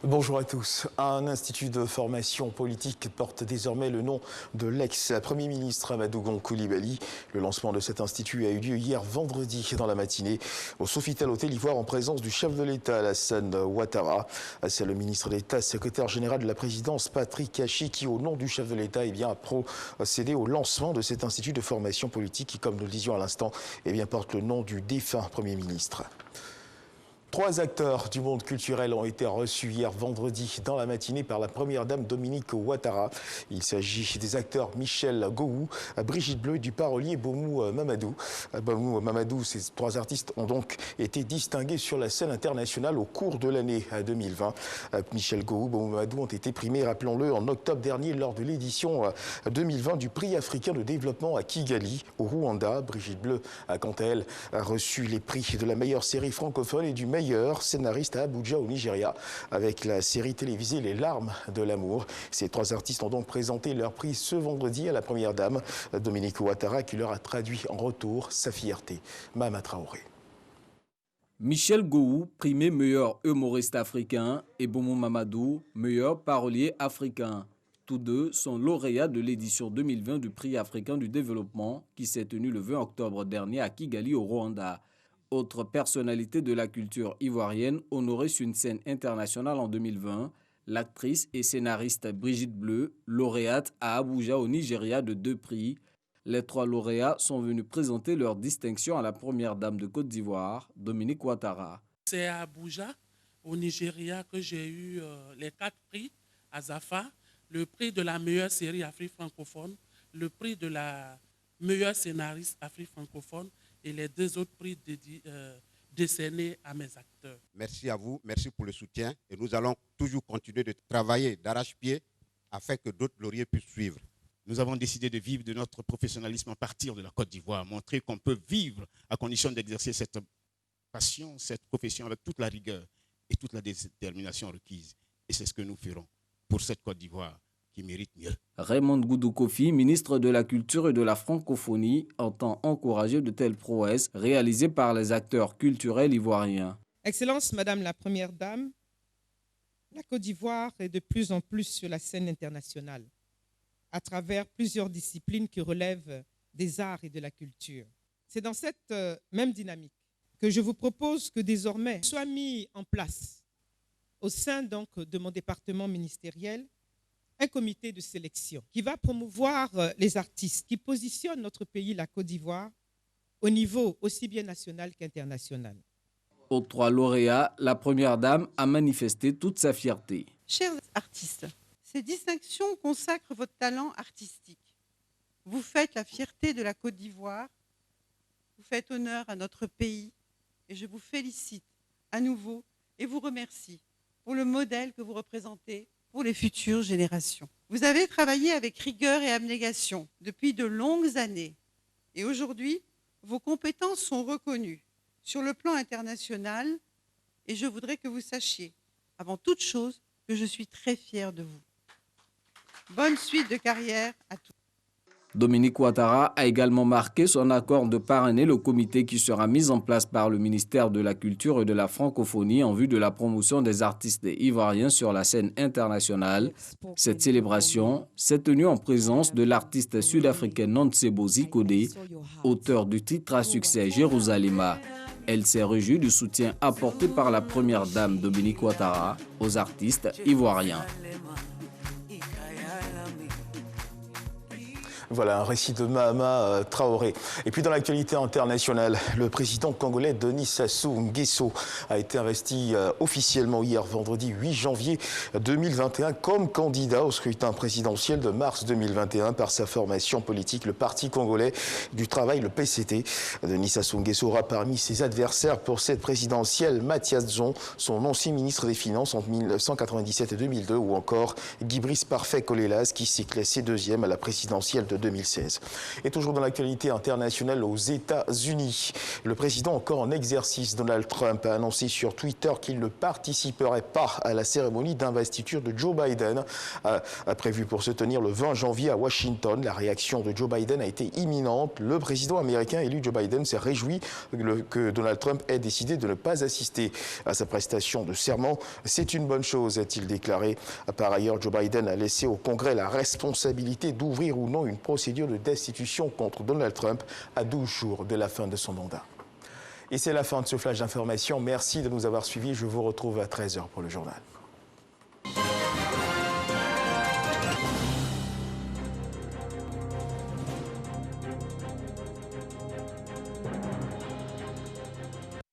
Bonjour à tous. Un institut de formation politique porte désormais le nom de l'ex-premier ministre Amadou Gon Coulibaly. Le lancement de cet institut a eu lieu hier vendredi dans la matinée au Sofitel Hôtel Ivoire en présence du chef de l'État Alassane Ouattara. C'est le ministre d'État, secrétaire général de la présidence Patrick Hachi qui, au nom du chef de l'État, a procédé au lancement de cet institut de formation politique qui, comme nous le disions à l'instant, porte le nom du défunt Premier ministre. 3 acteurs du monde culturel ont été reçus hier vendredi dans la matinée par la première dame Dominique Ouattara. Il s'agit des acteurs Michel Gowou, Brigitte Bleu et du parolier Bomou Mamadou. Bomou Mamadou, ces 3 artistes ont donc été distingués sur la scène internationale au cours de l'année 2020. Michel Gowou, Bomou Mamadou ont été primés, rappelons-le, en octobre dernier lors de l'édition 2020 du prix africain de développement à Kigali, au Rwanda. Brigitte Bleu, quant à elle, a reçu les prix de la meilleure série francophone et du meilleur scénariste à Abuja au Nigeria avec la série télévisée Les Larmes de l'amour. Ces 3 artistes ont donc présenté leur prix ce vendredi à la première dame Dominique Ouattara qui leur a traduit en retour sa fierté. Mama Traoré. Michel Gowou, primé meilleur humoriste africain, et Bomou Mamadou, meilleur parolier africain. Tous deux sont lauréats de l'édition 2020 du prix africain du développement qui s'est tenu le 20 octobre dernier à Kigali au Rwanda. Autre personnalité de la culture ivoirienne honorée sur une scène internationale en 2020, l'actrice et scénariste Brigitte Bleu, lauréate à Abuja au Nigeria de 2 prix. Les 3 lauréats sont venus présenter leur distinction à la première dame de Côte d'Ivoire, Dominique Ouattara. C'est à Abuja, au Nigeria, que j'ai eu les 4 prix à Zafa, le prix de la meilleure série Afrique francophone, le prix de la meilleure scénariste Afrique francophone, et les 2 autres prix décernés à mes acteurs. Merci à vous, merci pour le soutien et nous allons toujours continuer de travailler d'arrache-pied afin que d'autres lauriers puissent suivre. Nous avons décidé de vivre de notre professionnalisme à partir de la Côte d'Ivoire, montrer qu'on peut vivre à condition d'exercer cette passion, cette profession avec toute la rigueur et toute la détermination requise. Et c'est ce que nous ferons pour cette Côte d'Ivoire qui mérite mieux. Raymond Goudou Kofi, ministre de la Culture et de la Francophonie, entend encourager de telles prouesses réalisées par les acteurs culturels ivoiriens. Excellence, Madame la Première Dame, la Côte d'Ivoire est de plus en plus sur la scène internationale, à travers plusieurs disciplines qui relèvent des arts et de la culture. C'est dans cette même dynamique que je vous propose que désormais soit mis en place, au sein donc de mon département ministériel, un comité de sélection qui va promouvoir les artistes, qui positionnent notre pays, la Côte d'Ivoire, au niveau aussi bien national qu'international. Aux 3 lauréats, la première dame a manifesté toute sa fierté. Chers artistes, ces distinctions consacrent votre talent artistique. Vous faites la fierté de la Côte d'Ivoire, vous faites honneur à notre pays et je vous félicite à nouveau et vous remercie pour le modèle que vous représentez pour les futures générations. Vous avez travaillé avec rigueur et abnégation depuis de longues années et aujourd'hui, vos compétences sont reconnues sur le plan international et je voudrais que vous sachiez, avant toute chose, que je suis très fière de vous. Bonne suite de carrière à tous. Dominique Ouattara a également marqué son accord de parrainer le comité qui sera mis en place par le ministère de la Culture et de la Francophonie en vue de la promotion des artistes ivoiriens sur la scène internationale. Cette célébration s'est tenue en présence de l'artiste sud-africaine Nontsebo Zikodé, auteur du titre à succès Jérusalema. Elle s'est réjouie du soutien apporté par la première dame Dominique Ouattara aux artistes ivoiriens. Voilà un récit de Mahama Traoré. Et puis dans l'actualité internationale, le président congolais Denis Sassou Nguesso a été investi officiellement hier vendredi 8 janvier 2021 comme candidat au scrutin présidentiel de mars 2021 par sa formation politique, le Parti congolais du travail, le PCT. Denis Sassou Nguesso aura parmi ses adversaires pour cette présidentielle Mathias Dzon, son ancien ministre des Finances entre 1997 et 2002, ou encore Guy Brice Parfait Colélas qui s'est classé 2e à la présidentielle de 2016. Et toujours dans l'actualité internationale aux États-Unis, le président encore en exercice, Donald Trump, a annoncé sur Twitter qu'il ne participerait pas à la cérémonie d'investiture de Joe Biden, prévue pour se tenir le 20 janvier à Washington. La réaction de Joe Biden a été imminente. Le président américain élu Joe Biden s'est réjoui que Donald Trump ait décidé de ne pas assister à sa prestation de serment. C'est une bonne chose, a-t-il déclaré. Par ailleurs, Joe Biden a laissé au Congrès la responsabilité d'ouvrir ou non une procédure de destitution contre Donald Trump à 12 jours de la fin de son mandat. Et c'est la fin de ce flash d'information. Merci de nous avoir suivis. Je vous retrouve à 13h pour le journal.